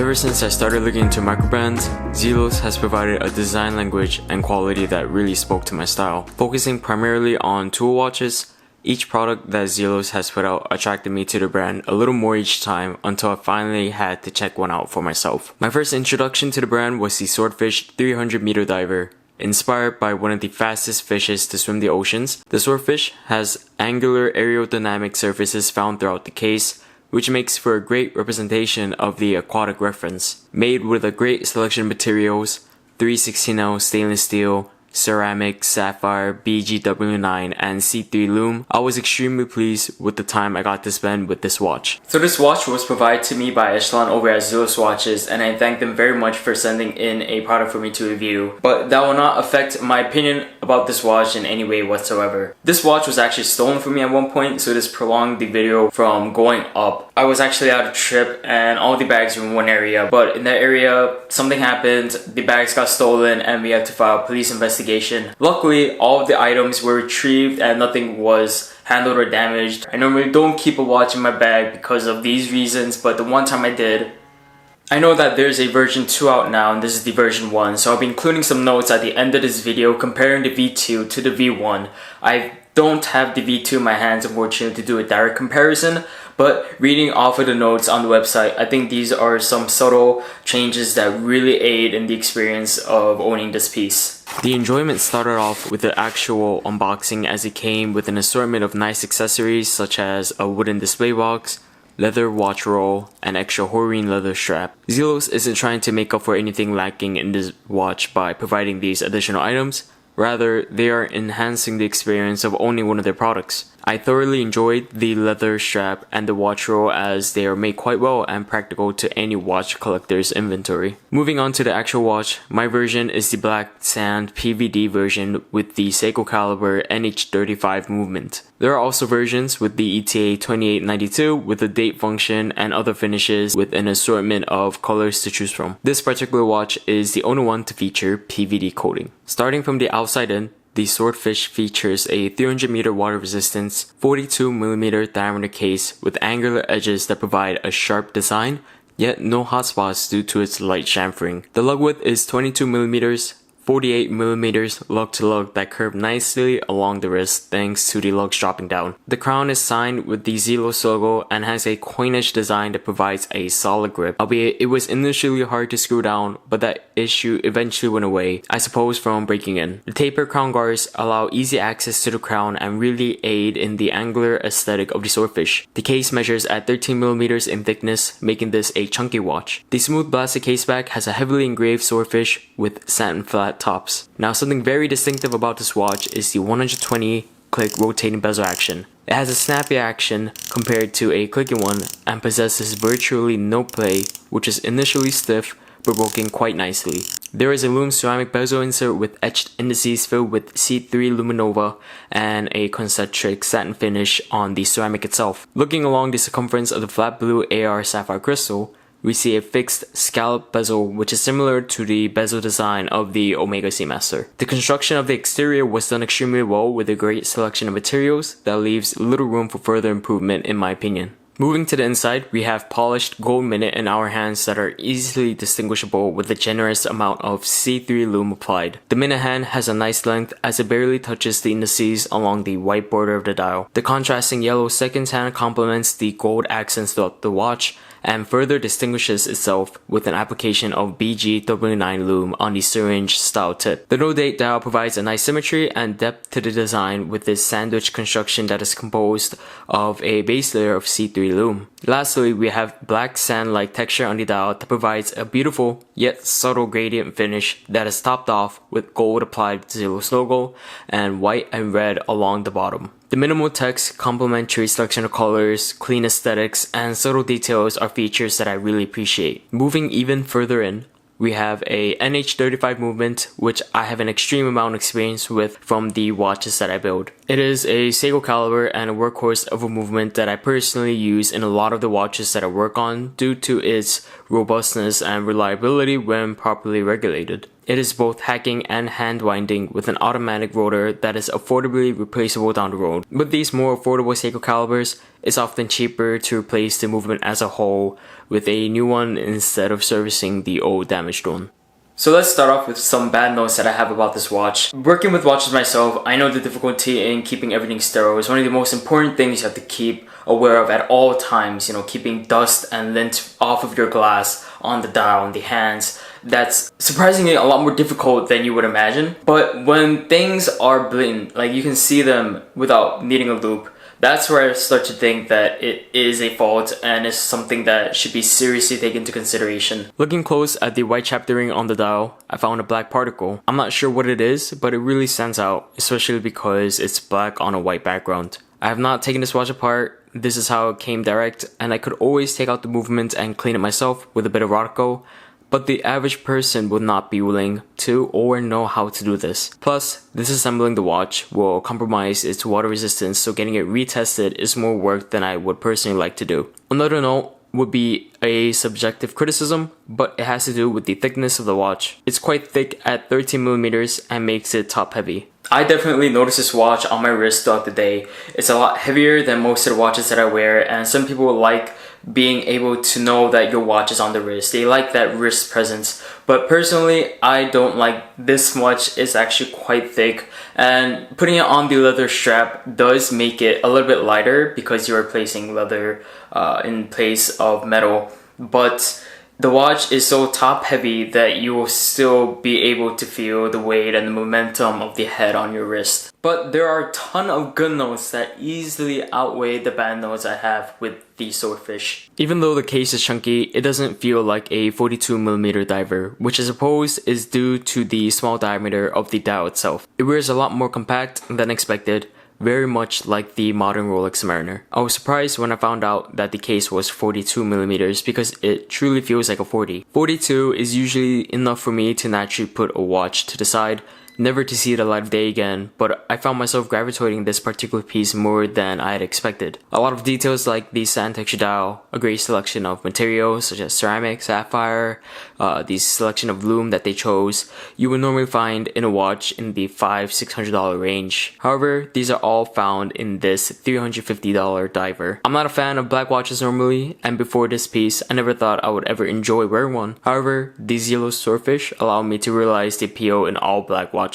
Ever since I started looking into microbrands, ZELOS has provided a design language and quality that really spoke to my style. Focusing primarily on tool watches, each product that ZELOS has put out attracted me to the brand a little more each time until I finally had to check one out for myself. My first introduction to the brand was the Swordfish 300m diver. Inspired by one of the fastest fishes to swim the oceans, the Swordfish has angular aerodynamic surfaces found throughout the case, which makes for a great representation of the aquatic reference. Made with a great selection of materials, 316L stainless steel, ceramic, sapphire, BGW9, and C3 lume, I was extremely pleased with the time I got to spend with this watch. So this watch was provided to me by Echelon over at ZELOS Watches, and I thank them very much for sending in a product for me to review. But that will not affect my opinion about this watch in any way whatsoever. This watch was actually stolen from me at one point, so this prolonged the video from going up. I was actually out of trip and all the bags were in one area, but in that area something happened, the bags got stolen and we had to file a police investigation. Luckily, all of the items were retrieved and nothing was handled or damaged. I normally don't keep a watch in my bag because of these reasons, but the one time I did. I know that there's a version 2 out now and this is the version 1, so I'll be including some notes at the end of this video comparing the V2 to the V1. I don't have the V2 in my hands, unfortunately, to do a direct comparison, but reading off of the notes on the website, I think these are some subtle changes that really aid in the experience of owning this piece. The enjoyment started off with the actual unboxing, as it came with an assortment of nice accessories such as a wooden display box, leather watch roll, and extra Horine leather strap. ZELOS isn't trying to make up for anything lacking in this watch by providing these additional items. Rather, they are enhancing the experience of owning one of their products. I thoroughly enjoyed the leather strap and the watch roll, as they are made quite well and practical to any watch collector's inventory. Moving on to the actual watch, my version is the Black Sand PVD version with the Seiko caliber NH35 movement. There are also versions with the ETA 2892 with the date function and other finishes with an assortment of colors to choose from. This particular watch is the only one to feature PVD coating. Starting from the outside in, the Swordfish features a 300m water resistance, 42mm diameter case with angular edges that provide a sharp design, yet no hot spots due to its light chamfering. The lug width is 22mm, 48mm lug to lug that curve nicely along the wrist thanks to the lugs dropping down. The crown is signed with the ZELOS logo and has a coin-edge design that provides a solid grip, albeit it was initially hard to screw down, but that issue eventually went away, I suppose from breaking in. The taper crown guards allow easy access to the crown and really aid in the angular aesthetic of the Swordfish. The case measures at 13mm in thickness, making this a chunky watch. The smooth plastic caseback has a heavily engraved Swordfish with satin flat tops. Now, something very distinctive about this watch is the 120 click rotating bezel action. It has a snappy action compared to a clicking one and possesses virtually no play, which is initially stiff but working quite nicely. There is a lume ceramic bezel insert with etched indices filled with C3 Luminova and a concentric satin finish on the ceramic itself. Looking along the circumference of the flat blue AR sapphire crystal, we see a fixed scallop bezel which is similar to the bezel design of the Omega Seamaster. The construction of the exterior was done extremely well with a great selection of materials that leaves little room for further improvement in my opinion. Moving to the inside, we have polished gold minute and hour hands that are easily distinguishable with a generous amount of C3 lume applied. The minute hand has a nice length as it barely touches the indices along the white border of the dial. The contrasting yellow seconds hand complements the gold accents throughout the watch and further distinguishes itself with an application of BGW9 lume on the syringe style tip. The no date dial provides a nice symmetry and depth to the design with this sandwich construction that is composed of a base layer of C3 lume. Lastly, we have black sand-like texture on the dial that provides a beautiful yet subtle gradient finish that is topped off with gold applied ZELOS logo and white and red along the bottom. The minimal text, complementary selection of colors, clean aesthetics, and subtle details are features that I really appreciate. Moving even further in, we have a NH35 movement, which I have an extreme amount of experience with from the watches that I build. It is a Seiko caliber and a workhorse of a movement that I personally use in a lot of the watches that I work on due to its robustness and reliability when properly regulated. It is both hacking and hand winding with an automatic rotor that is affordably replaceable down the road. With these more affordable Seiko calibers, it's often cheaper to replace the movement as a whole with a new one instead of servicing the old damaged one. So let's start off with some bad notes that I have about this watch. Working with watches myself, I know the difficulty in keeping everything sterile is one of the most important things you have to keep aware of at all times. You know, keeping dust and lint off of your glass, on the dial, on the hands. That's surprisingly a lot more difficult than you would imagine. But when things are blatant, like you can see them without needing a loop, that's where I start to think that it is a fault and is something that should be seriously taken into consideration. Looking close at the white chaptering on the dial, I found a black particle. I'm not sure what it is, but it really stands out, especially because it's black on a white background. I have not taken this watch apart. This is how it came direct, and I could always take out the movement and clean it myself with a bit of Rocco. But the average person would not be willing to or know how to do this. Plus, disassembling the watch will compromise its water resistance, so getting it retested is more work than I would personally like to do. Another note would be a subjective criticism, but it has to do with the thickness of the watch. It's quite thick at 13mm and makes it top heavy. I definitely notice this watch on my wrist throughout the day. It's a lot heavier than most of the watches that I wear, and some people like being able to know that your watch is on the wrist. They like that wrist presence. But personally, I don't like this much. It's actually quite thick, and putting it on the leather strap does make it a little bit lighter because you're replacing leather in place of metal. But the watch is so top heavy that you will still be able to feel the weight and the momentum of the head on your wrist. But there are a ton of good notes that easily outweigh the bad notes I have with the Swordfish. Even though the case is chunky, it doesn't feel like a 42mm diver, which I suppose is due to the small diameter of the dial itself. It wears a lot more compact than expected, very much like the modern Rolex Submariner. I was surprised when I found out that the case was 42mm because it truly feels like a 40. 42 is usually enough for me to naturally put a watch to the side, never to see the light of day again, but I found myself gravitating this particular piece more than I had expected. A lot of details like the sand texture dial, a great selection of materials such as ceramic, sapphire, the selection of lume that they chose, you would normally find in a watch in the $500–600 range. However, these are all found in this $350 diver. I'm not a fan of black watches normally, and before this piece, I never thought I would ever enjoy wearing one. However, the ZELOS Swordfish allowed me to realize the appeal in all black watches.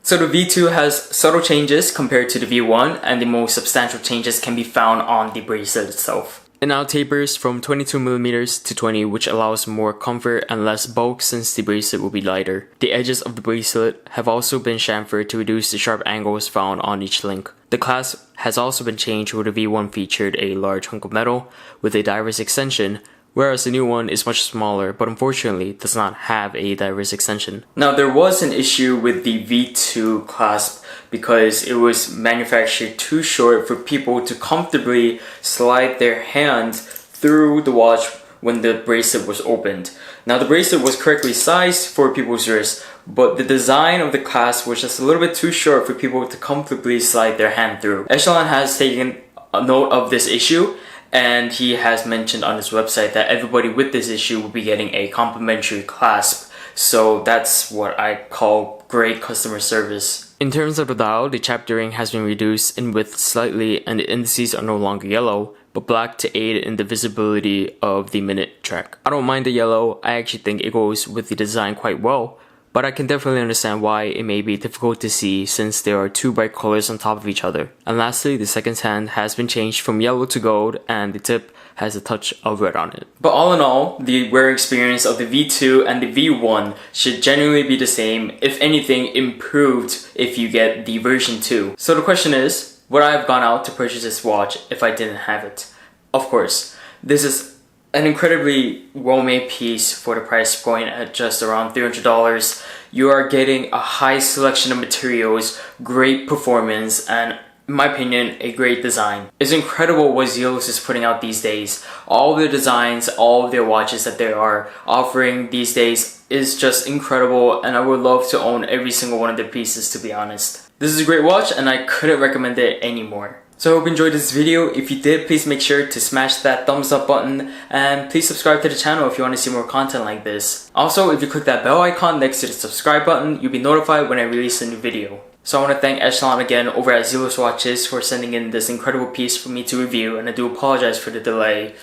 So the V2 has subtle changes compared to the V1, and the most substantial changes can be found on the bracelet itself. It now tapers from 22mm to 20, which allows more comfort and less bulk since the bracelet will be lighter. The edges of the bracelet have also been chamfered to reduce the sharp angles found on each link. The clasp has also been changed, where the V1 featured a large hunk of metal with a diver's extension, whereas the new one is much smaller, but unfortunately does not have a diver's extension. Now, there was an issue with the V2 clasp because it was manufactured too short for people to comfortably slide their hand through the watch when the bracelet was opened. Now, the bracelet was correctly sized for people's wrists, but the design of the clasp was just a little bit too short for people to comfortably slide their hand through. Echelon has taken a note of this issue, and he has mentioned on his website that everybody with this issue will be getting a complimentary clasp. So that's what I call great customer service. In terms of the dial, the chaptering has been reduced in width slightly, and the indices are no longer yellow, but black to aid in the visibility of the minute track. I don't mind the yellow. I actually think it goes with the design quite well, but I can definitely understand why it may be difficult to see since there are two bright colors on top of each other. And lastly, the second hand has been changed from yellow to gold, and the tip has a touch of red on it. But all in all, the wearing experience of the V2 and the V1 should genuinely be the same, if anything improved if you get the version 2. So the question is, would I have gone out to purchase this watch if I didn't have it? Of course. This is an incredibly well-made piece for the price point at just around $300. You are getting a high selection of materials, great performance, and in my opinion, a great design. It's incredible what ZELOS is putting out these days. All the designs, all of their watches that they are offering these days is just incredible, and I would love to own every single one of their pieces, to be honest. This is a great watch, and I couldn't recommend it anymore. So I hope you enjoyed this video. If you did, please make sure to smash that thumbs up button and please subscribe to the channel if you want to see more content like this. Also, if you click that bell icon next to the subscribe button, you'll be notified when I release a new video. So I want to thank Echelon again over at ZELOS Watches for sending in this incredible piece for me to review, and I do apologize for the delay.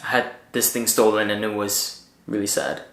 I had this thing stolen and it was really sad.